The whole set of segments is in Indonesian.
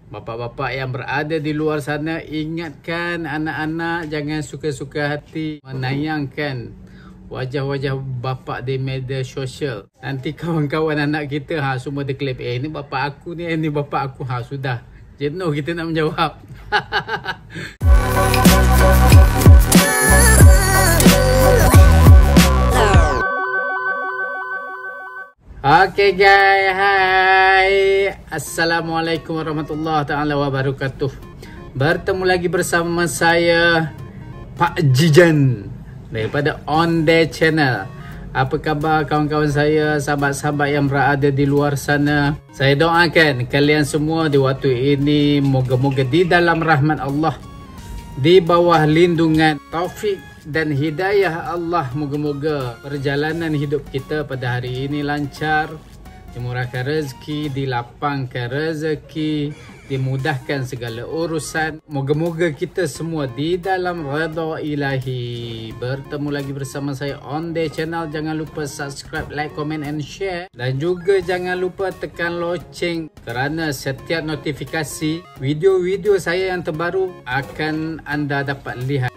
Bapak-bapak yang berada di luar sana, ingatkan anak-anak jangan suka-suka hati menayangkan wajah-wajah bapak di media sosial. Nanti kawan-kawan anak kita semua declare, ini bapak aku ni, ini bapak aku. Sudah jenuh kita nak menjawab. Okay guys, hai. Assalamualaikum warahmatullahi taala wabarakatuh. Bertemu lagi bersama saya Pak Jijan daripada On The Channel. Apa khabar kawan-kawan saya, sahabat-sahabat yang berada di luar sana? Saya doakan kalian semua di waktu ini moga-moga di dalam rahmat Allah, di bawah lindungan taufik dan hidayah Allah. Moga-moga perjalanan hidup kita pada hari ini lancar, dimurahkan rezeki, dilapangkan rezeki, dimudahkan segala urusan. Moga-moga kita semua di dalam redha ilahi. Bertemu lagi bersama saya On The Channel. Jangan lupa subscribe, like, comment and share. Dan juga jangan lupa tekan loceng kerana setiap notifikasi video-video saya yang terbaru akan anda dapat lihat.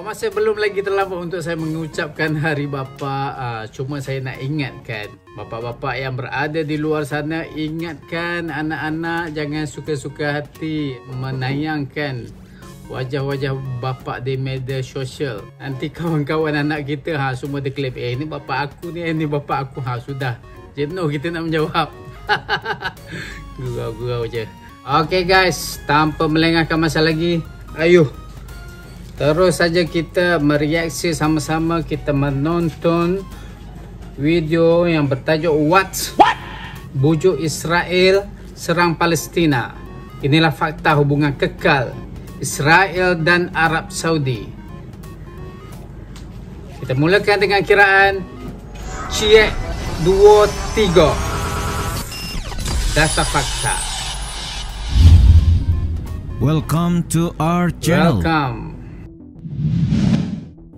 Masih belum lagi terlambat untuk saya mengucapkan Hari Bapa. Cuma saya nak ingatkan bapak-bapak yang berada di luar sana, ingatkan anak-anak jangan suka-suka hati menayangkan wajah-wajah bapak di media sosial. Nanti kawan-kawan anak kita semua declare, ini bapak aku ni, ini bapak aku. Sudah jenuh kita nak menjawab. Gurau-gurau je. Okay guys, tanpa melengahkan masa lagi, ayuh terus saja kita mereaksi sama-sama. Kita menonton video yang bertajuk What? Bujuk Israel serang Palestina. Inilah fakta hubungan kekal Israel dan Arab Saudi. Kita mulakan dengan kiraan Ciek 2 3. Data fakta. Welcome to our channel. Welcome.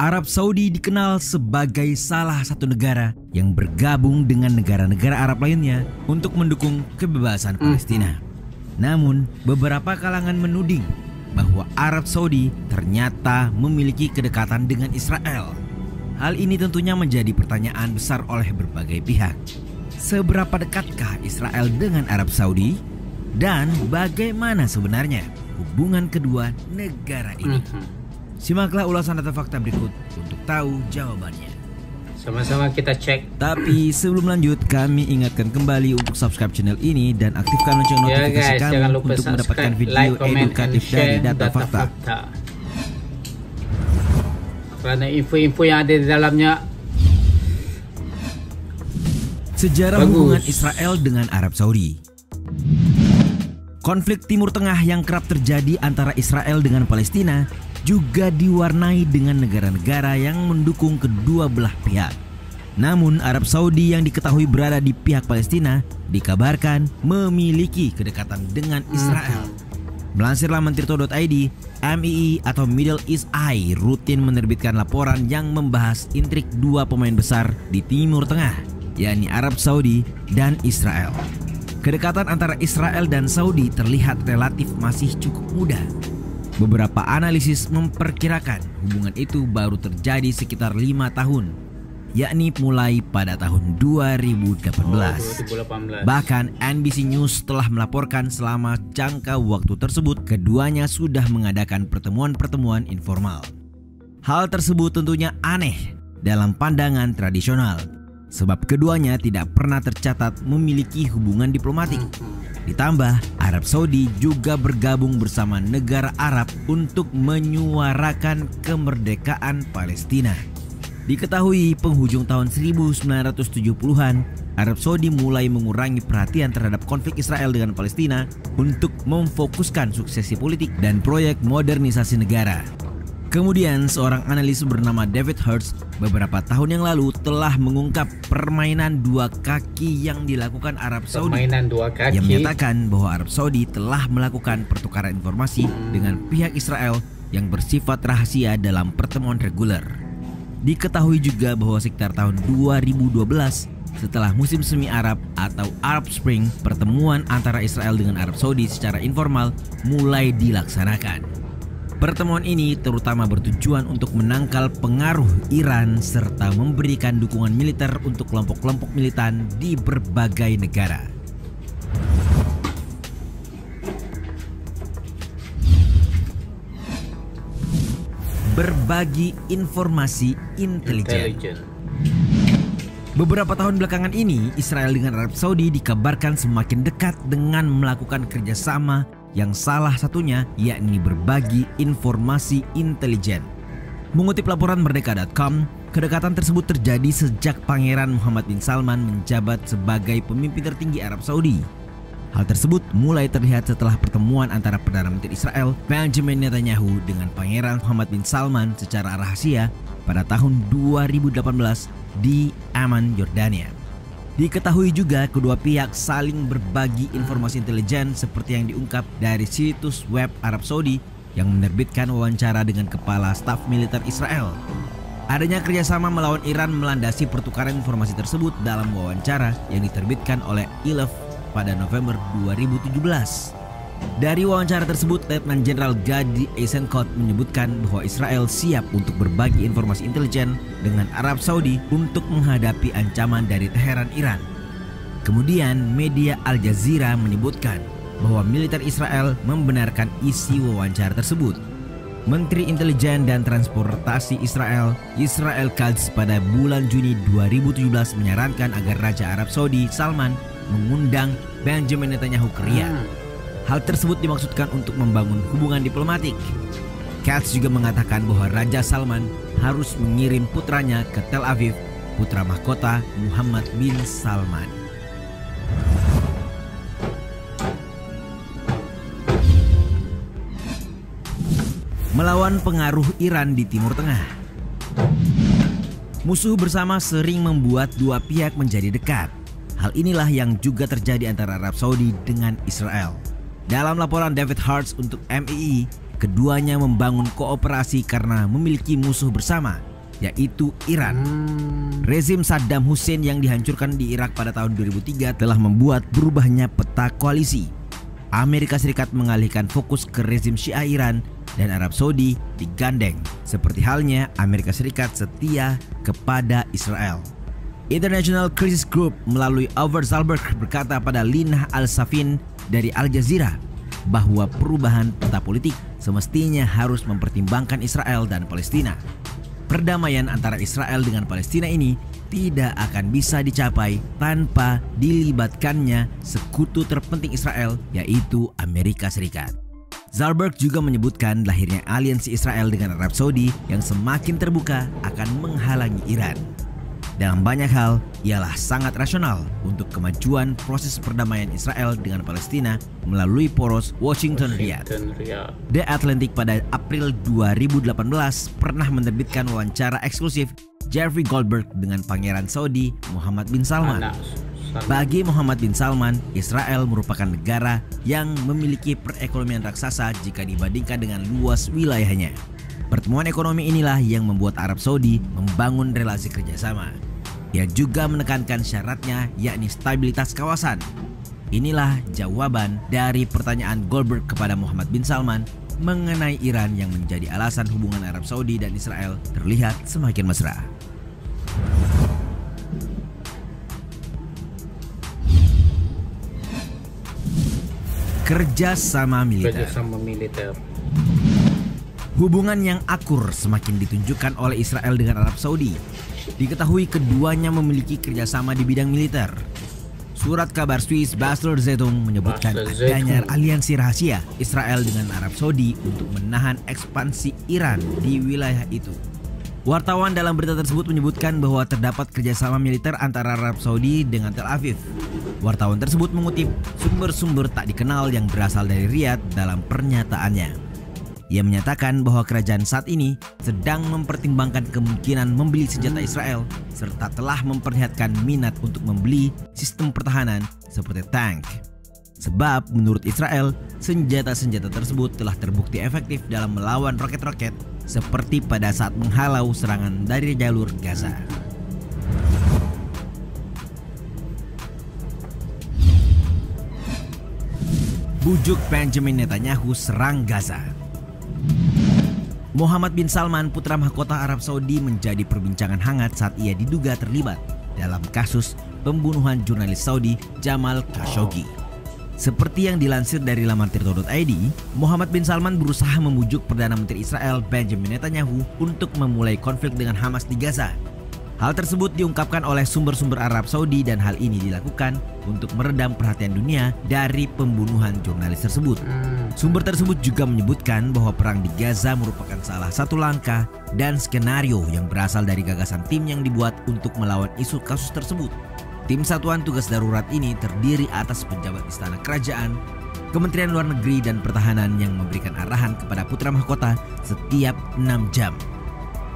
Arab Saudi dikenal sebagai salah satu negara yang bergabung dengan negara-negara Arab lainnya untuk mendukung kebebasan Palestina. Namun, beberapa kalangan menuding bahwa Arab Saudi ternyata memiliki kedekatan dengan Israel. Hal ini tentunya menjadi pertanyaan besar oleh berbagai pihak. Seberapa dekatkah Israel dengan Arab Saudi? Dan bagaimana sebenarnya hubungan kedua negara ini? Simaklah ulasan data fakta berikut untuk tahu jawabannya. Sama-sama kita cek. Tapi sebelum lanjut, kami ingatkan kembali untuk subscribe channel ini dan aktifkan lonceng notifikasi kami untuk mendapatkan video like, edukatif dari data fakta. Karena info-info yang ada di dalamnya. Sejarah hubungan Israel dengan Arab Saudi. Konflik Timur Tengah yang kerap terjadi antara Israel dengan Palestina juga diwarnai dengan negara-negara yang mendukung kedua belah pihak. Namun Arab Saudi yang diketahui berada di pihak Palestina dikabarkan memiliki kedekatan dengan Israel. Melansir laman tirto.id, MII atau Middle East Eye rutin menerbitkan laporan yang membahas intrik dua pemain besar di Timur Tengah, yakni Arab Saudi dan Israel. Kedekatan antara Israel dan Saudi terlihat relatif masih cukup muda. Beberapa analisis memperkirakan hubungan itu baru terjadi sekitar 5 tahun, yakni mulai pada tahun 2018. Bahkan NBC News telah melaporkan selama jangka waktu tersebut keduanya sudah mengadakan pertemuan-pertemuan informal. Hal tersebut tentunya aneh dalam pandangan tradisional, sebab keduanya tidak pernah tercatat memiliki hubungan diplomatik. Ditambah, Arab Saudi juga bergabung bersama negara Arab untuk menyuarakan kemerdekaan Palestina. Diketahui penghujung tahun 1970-an, Arab Saudi mulai mengurangi perhatian terhadap konflik Israel dengan Palestina untuk memfokuskan suksesi politik dan proyek modernisasi negara. Kemudian seorang analis bernama David Hertz beberapa tahun yang lalu telah mengungkap permainan dua kaki yang dilakukan Arab Saudi. Yang menyatakan bahwa Arab Saudi telah melakukan pertukaran informasi dengan pihak Israel yang bersifat rahasia dalam pertemuan reguler. Diketahui juga bahwa sekitar tahun 2012 setelah musim semi Arab atau Arab Spring, pertemuan antara Israel dengan Arab Saudi secara informal mulai dilaksanakan. Pertemuan ini terutama bertujuan untuk menangkal pengaruh Iran serta memberikan dukungan militer untuk kelompok-kelompok militan di berbagai negara. Berbagi informasi intelijen. Beberapa tahun belakangan ini, Israel dengan Arab Saudi dikabarkan semakin dekat dengan melakukan kerjasama yang salah satunya yakni berbagi informasi intelijen. Mengutip laporan Merdeka.com, kedekatan tersebut terjadi sejak Pangeran Muhammad bin Salman menjabat sebagai pemimpin tertinggi Arab Saudi. Hal tersebut mulai terlihat setelah pertemuan antara Perdana Menteri Israel Benjamin Netanyahu dengan Pangeran Muhammad bin Salman secara rahasia pada tahun 2018 di Amman, Yordania. Diketahui juga kedua pihak saling berbagi informasi intelijen seperti yang diungkap dari situs web Arab Saudi yang menerbitkan wawancara dengan Kepala Staf Militer Israel. Adanya kerjasama melawan Iran melandasi pertukaran informasi tersebut dalam wawancara yang diterbitkan oleh ILF pada November 2017. Dari wawancara tersebut, Letnan Jenderal Gadi Eisenkot menyebutkan bahwa Israel siap untuk berbagi informasi intelijen dengan Arab Saudi untuk menghadapi ancaman dari Teheran Iran. Kemudian media Al Jazeera menyebutkan bahwa militer Israel membenarkan isi wawancara tersebut. Menteri Intelijen dan Transportasi Israel, Israel Katz, pada bulan Juni 2017 menyarankan agar Raja Arab Saudi Salman mengundang Benjamin Netanyahu ke Riyadh. Hal tersebut dimaksudkan untuk membangun hubungan diplomatik. Katz juga mengatakan bahwa Raja Salman harus mengirim putranya ke Tel Aviv, putra mahkota Muhammad bin Salman. Melawan pengaruh Iran di Timur Tengah. Musuh bersama sering membuat dua pihak menjadi dekat. Hal inilah yang juga terjadi antara Arab Saudi dengan Israel. Dalam laporan David Hartz untuk MII, keduanya membangun kooperasi karena memiliki musuh bersama, yaitu Iran. Rezim Saddam Hussein yang dihancurkan di Irak pada tahun 2003 telah membuat berubahnya peta koalisi. Amerika Serikat mengalihkan fokus ke rezim Syiah Iran dan Arab Saudi digandeng, seperti halnya Amerika Serikat setia kepada Israel. International Crisis Group melalui Oliver Zalberg berkata pada Linah Al-Safin dari Al Jazeera bahwa perubahan peta politik semestinya harus mempertimbangkan Israel dan Palestina. Perdamaian antara Israel dengan Palestina ini tidak akan bisa dicapai tanpa dilibatkannya sekutu terpenting Israel, yaitu Amerika Serikat. Zalberg juga menyebutkan lahirnya aliansi Israel dengan Arab Saudi yang semakin terbuka akan menghalangi Iran. Dalam banyak hal, ialah sangat rasional untuk kemajuan proses perdamaian Israel dengan Palestina melalui poros Washington-Riyadh. The Atlantic pada April 2018 pernah menerbitkan wawancara eksklusif Jeffrey Goldberg dengan Pangeran Saudi Muhammad bin Salman. Bagi Muhammad bin Salman, Israel merupakan negara yang memiliki perekonomian raksasa jika dibandingkan dengan luas wilayahnya. Pertemuan ekonomi inilah yang membuat Arab Saudi membangun relasi kerjasama. Ia juga menekankan syaratnya yakni stabilitas kawasan. Inilah jawaban dari pertanyaan Goldberg kepada Muhammad bin Salman mengenai Iran yang menjadi alasan hubungan Arab Saudi dan Israel terlihat semakin mesra. Kerjasama militer. Hubungan yang akur semakin ditunjukkan oleh Israel dengan Arab Saudi. Diketahui keduanya memiliki kerjasama di bidang militer. Surat kabar Swiss Basler Zeitung menyebutkan adanya aliansi rahasia Israel dengan Arab Saudi untuk menahan ekspansi Iran di wilayah itu. Wartawan dalam berita tersebut menyebutkan bahwa terdapat kerjasama militer antara Arab Saudi dengan Tel Aviv. Wartawan tersebut mengutip sumber-sumber tak dikenal yang berasal dari Riyadh dalam pernyataannya. Ia menyatakan bahwa kerajaan saat ini sedang mempertimbangkan kemungkinan membeli senjata Israel serta telah memperlihatkan minat untuk membeli sistem pertahanan seperti tank. Sebab menurut Israel, senjata-senjata tersebut telah terbukti efektif dalam melawan roket-roket seperti pada saat menghalau serangan dari jalur Gaza. bujuk Benjamin Netanyahu serang Gaza. Mohammed bin Salman, putra mahkota Arab Saudi, menjadi perbincangan hangat saat ia diduga terlibat dalam kasus pembunuhan jurnalis Saudi Jamal Khashoggi. Seperti yang dilansir dari laman tirto.id, Mohammed bin Salman berusaha membujuk Perdana Menteri Israel Benjamin Netanyahu untuk memulai konflik dengan Hamas di Gaza. Hal tersebut diungkapkan oleh sumber-sumber Arab Saudi dan hal ini dilakukan untuk meredam perhatian dunia dari pembunuhan jurnalis tersebut. Sumber tersebut juga menyebutkan bahwa perang di Gaza merupakan salah satu langkah dan skenario yang berasal dari gagasan tim yang dibuat untuk melawan isu kasus tersebut. Tim Satuan Tugas Darurat ini terdiri atas pejabat istana kerajaan, Kementerian Luar Negeri dan Pertahanan yang memberikan arahan kepada putra mahkota setiap 6 jam.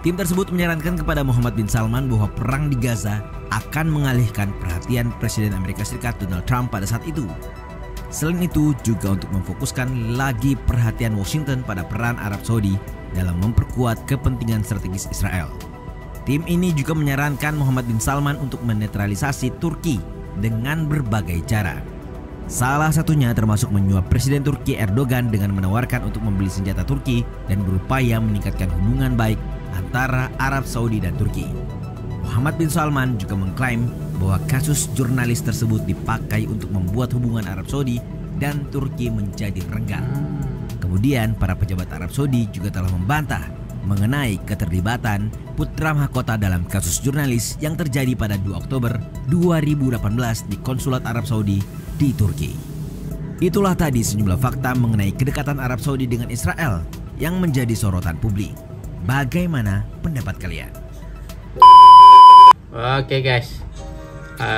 Tim tersebut menyarankan kepada Mohammed bin Salman bahwa perang di Gaza akan mengalihkan perhatian Presiden Amerika Serikat Donald Trump pada saat itu. Selain itu juga untuk memfokuskan lagi perhatian Washington pada peran Arab Saudi dalam memperkuat kepentingan strategis Israel. Tim ini juga menyarankan Mohammed bin Salman untuk menetralisasi Turki dengan berbagai cara. Salah satunya termasuk menyuap Presiden Turki Erdogan dengan menawarkan untuk membeli senjata Turki dan berupaya meningkatkan hubungan baik antara Arab Saudi dan Turki. Mohammed bin Salman juga mengklaim bahwa kasus jurnalis tersebut dipakai untuk membuat hubungan Arab Saudi dan Turki menjadi renggang. Kemudian para pejabat Arab Saudi juga telah membantah mengenai keterlibatan putra mahkota dalam kasus jurnalis yang terjadi pada 2 Oktober 2018 di Konsulat Arab Saudi di Turki. Itulah tadi sejumlah fakta mengenai kedekatan Arab Saudi dengan Israel yang menjadi sorotan publik. Bagaimana pendapat kalian? Oke guys,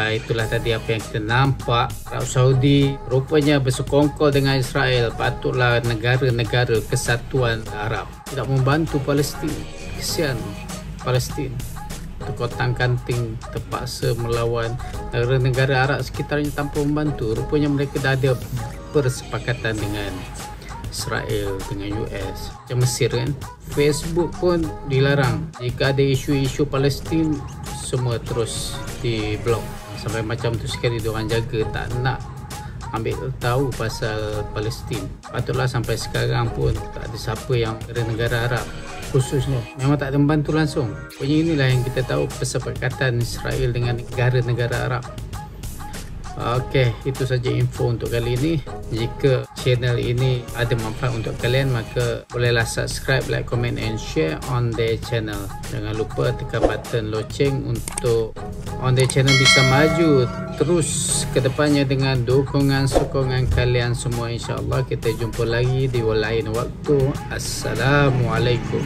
itulah tadi apa yang kita nampak. Arab Saudi rupanya bersekongkol dengan Israel. Patutlah negara-negara kesatuan Arab tidak membantu Palestin. Kesian Palestin, terkotang kanting, terpaksa melawan negara-negara Arab sekitarnya tanpa membantu. Rupanya mereka dah ada persepakatan dengan Israel, dengan US. Macam Mesir kan, Facebook pun dilarang. Jika ada isu-isu Palestin, semua terus di-block. Sampai macam tu sekali diorang jaga, tak nak ambil tahu pasal Palestin. Patutlah sampai sekarang pun tak ada siapa yang dari negara Arab khususnya memang tak ada membantu langsung. Pokoknya inilah yang kita tahu persepakatan Israel dengan negara-negara Arab. Okey, itu saja info untuk kali ini. Jika channel ini ada manfaat untuk kalian, maka bolehlah subscribe, like, comment and share on the channel. Jangan lupa tekan button loceng untuk on the channel bisa maju terus ke depannya dengan sokongan kalian semua. InsyaAllah kita jumpa lagi di lain waktu. Assalamualaikum.